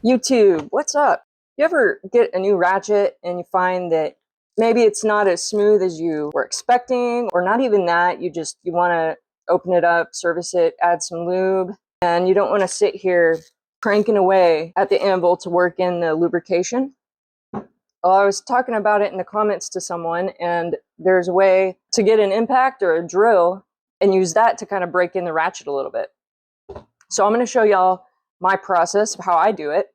YouTube, what's up? You ever get a new ratchet and you find that maybe it's not as smooth as you were expecting, or not even that, you want to open it up, service it, add some lube, and you don't want to sit here cranking away at the anvil to work in the lubrication? Well, I was talking about it in the comments to someone, and there's a way to get an impact or a drill and use that to kind of break in the ratchet a little bit. So I'm going to show y'all my process of how I do it.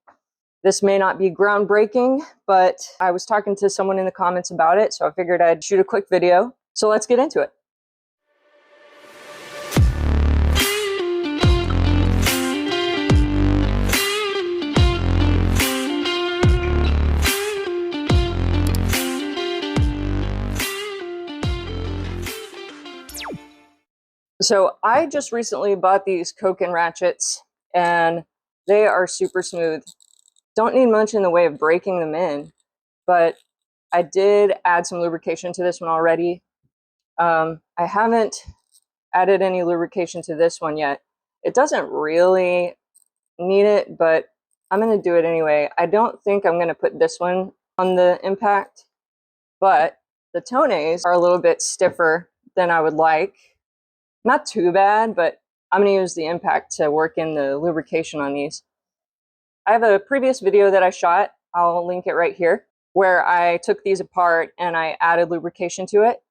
This may not be groundbreaking, but I was talking to someone in the comments about it, so I figured I'd shoot a quick video. So let's get into it. So I just recently bought these In Ratchets, and they are super smooth. Don't need much in the way of breaking them in, but I did add some lubrication to this one already. I haven't added any lubrication to this one yet. It doesn't really need it, but I'm going to do it anyway. I don't think I'm going to put this one on the impact, but the toenays are a little bit stiffer than I would like. Not too bad, but I'm going to use the impact to work in the lubrication on these. I have a previous video that I shot, I'll link it right here, where I took these apart and I added lubrication to it.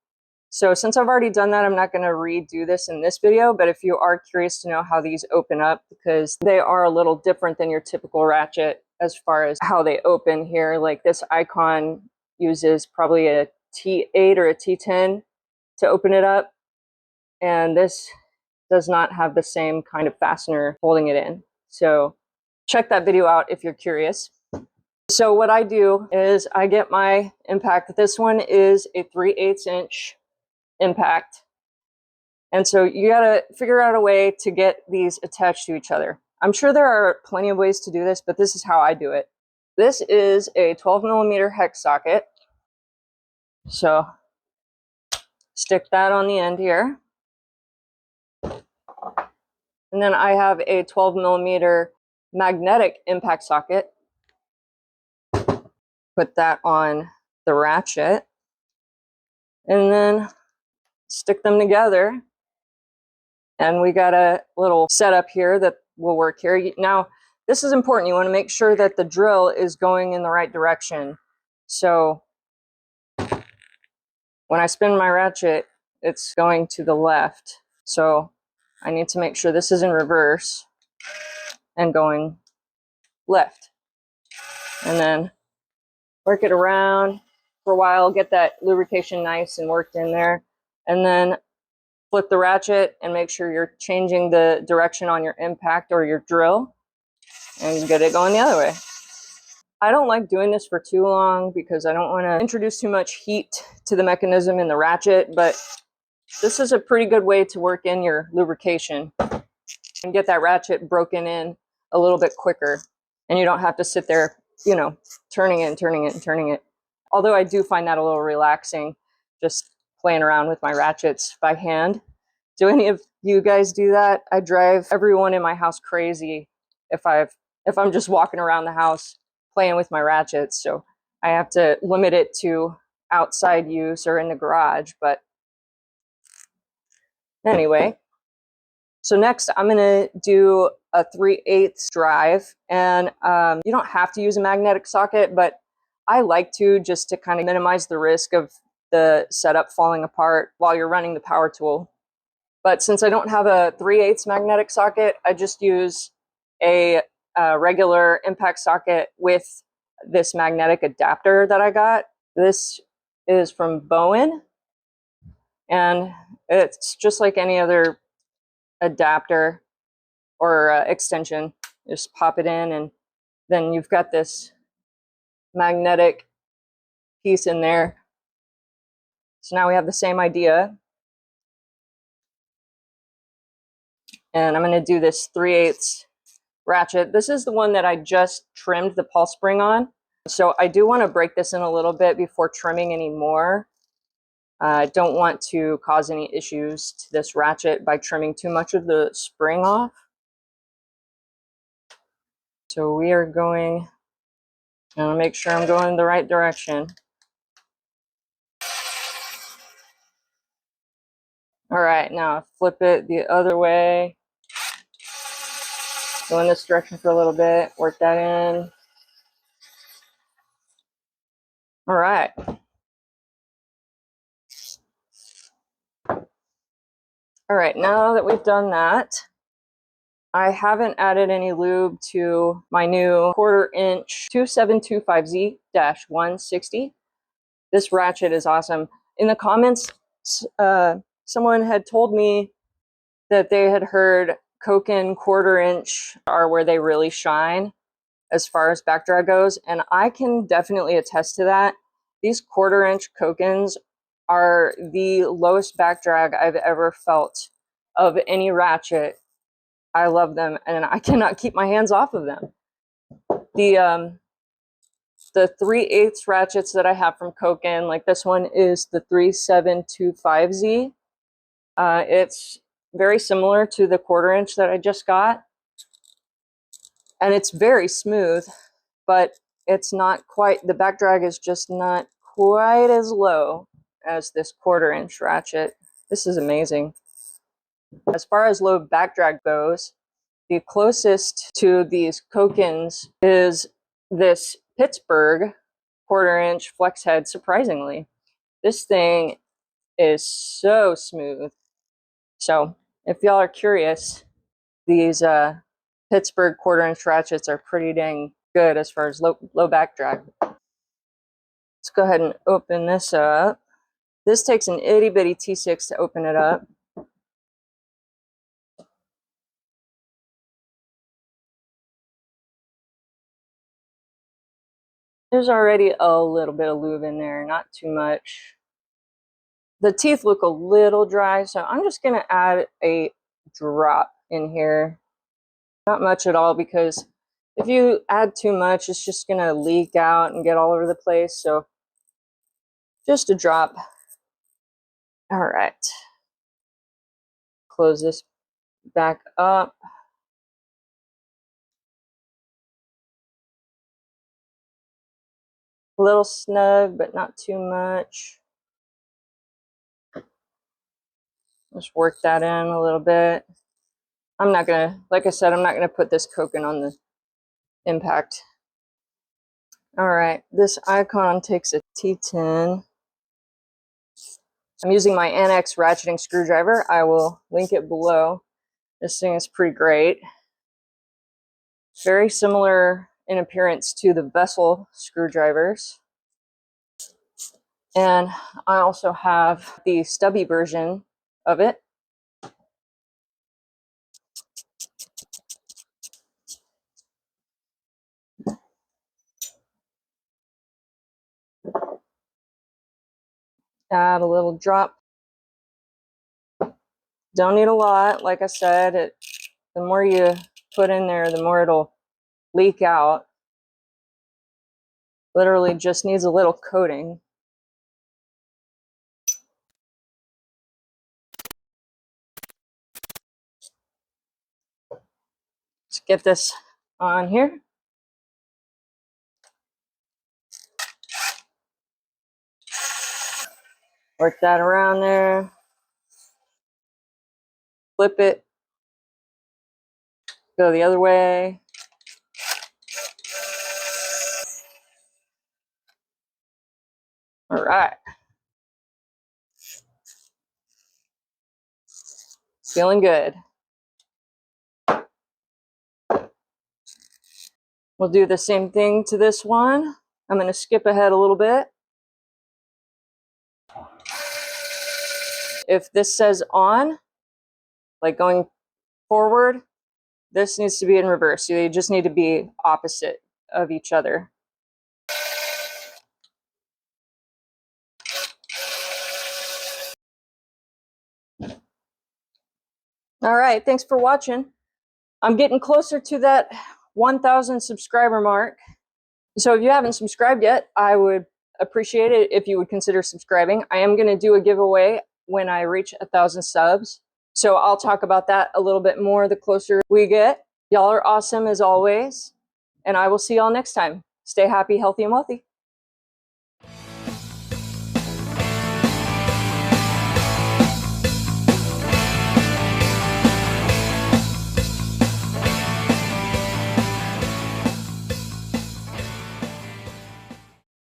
So since I've already done that, I'm not going to redo this in this video, but if you are curious to know how these open up, because they are a little different than your typical ratchet as far as how they open here. Like this icon uses probably a T8 or a T10 to open it up, and this does not have the same kind of fastener holding it in. So check that video out if you're curious. So what I do is I get my impact. This one is a 3/8 inch impact. And so you gotta figure out a way to get these attached to each other. I'm sure there are plenty of ways to do this, but this is how I do it. This is a 12mm hex socket. So stick that on the end here. And then I have a 12mm magnetic impact socket. Put that on the ratchet. And then stick them together. And we got a little setup here that will work here. Now, this is important. You want to make sure that the drill is going in the right direction. So when I spin my ratchet, it's going to the left. So I need to make sure this is in reverse and going left. And then work it around for a while, get that lubrication nice and worked in there. And then flip the ratchet and make sure you're changing the direction on your impact or your drill and get it going the other way. I don't like doing this for too long because I don't want to introduce too much heat to the mechanism in the ratchet, but this is a pretty good way to work in your lubrication and get that ratchet broken in a little bit quicker. And you don't have to sit there, you know, turning it and turning it and turning it. Although I do find that a little relaxing, just playing around with my ratchets by hand. Do any of you guys do that? I drive everyone in my house crazy if I'm just walking around the house playing with my ratchets. So I have to limit it to outside use or in the garage. But anyway, so next I'm gonna do a 3/8 drive, and you don't have to use a magnetic socket, but I like to, just to kind of minimize the risk of the setup falling apart while you're running the power tool. But since I don't have a 3/8 magnetic socket, I just use a regular impact socket with this magnetic adapter that I got. This is from Bowen, and it's just like any other adapter or extension. Just pop it in, and then you've got this magnetic piece in there. So now we have the same idea. And I'm going to do this 3/8 ratchet. This is the one that I just trimmed the pulse spring on. So I do want to break this in a little bit before trimming any more. I don't want to cause any issues to this ratchet by trimming too much of the spring off. So we are going, I'm gonna make sure I'm going in the right direction. All right, now flip it the other way. Go in this direction for a little bit, work that in. All right. All right, now that we've done that, I haven't added any lube to my new 1/4 inch 2725Z-160. This ratchet is awesome. In the comments, someone had told me that they had heard Koken 1/4 inch are where they really shine as far as back drag goes, and I can definitely attest to that. These 1/4 inch Kokens are the lowest back drag I've ever felt of any ratchet. I love them, and I cannot keep my hands off of them. The 3/8 ratchets that I have from Koken, like this one is the 3725Z. It's very similar to the 1/4 inch that I just got, and it's very smooth, but it's not quite, the back drag is just not quite as low as this 1/4 inch ratchet. This is amazing. As far as low back drag goes, the closest to these Kokens is this Pittsburgh 1/4 inch flex head, surprisingly. This thing is so smooth. So if y'all are curious, these Pittsburgh 1/4 inch ratchets are pretty dang good as far as low back drag. Let's go ahead and open this up. This takes an itty bitty T6 to open it up. There's already a little bit of lube in there, not too much. The teeth look a little dry, so I'm just gonna add a drop in here. Not much at all, because if you add too much, it's just gonna leak out and get all over the place. So just a drop. All right. Close this back up. A little snug, but not too much. Just work that in a little bit. I'm not gonna, like I said, I'm not gonna put this Koken on the impact. All right, this icon takes a T10. I'm using my NX ratcheting screwdriver. I will link it below. This thing is pretty great. Very similar in appearance to the Vessel screwdrivers. And I also have the stubby version of it. Add a little drop. Don't need a lot. Like I said, the more you put in there, the more it'll leak out. Literally just needs a little coating. Let's get this on here. Work that around there. Flip it. Go the other way. All right. Feeling good. We'll do the same thing to this one. I'm going to skip ahead a little bit. If this says on, like going forward, this needs to be in reverse. So they just need to be opposite of each other. All right, thanks for watching. I'm getting closer to that 1,000 subscriber mark. So if you haven't subscribed yet, I would appreciate it if you would consider subscribing. I am going to do a giveaway when I reach 1,000 subs. So I'll talk about that a little bit more the closer we get. Y'all are awesome as always. and I will see y'all next time. Stay happy, healthy, and wealthy.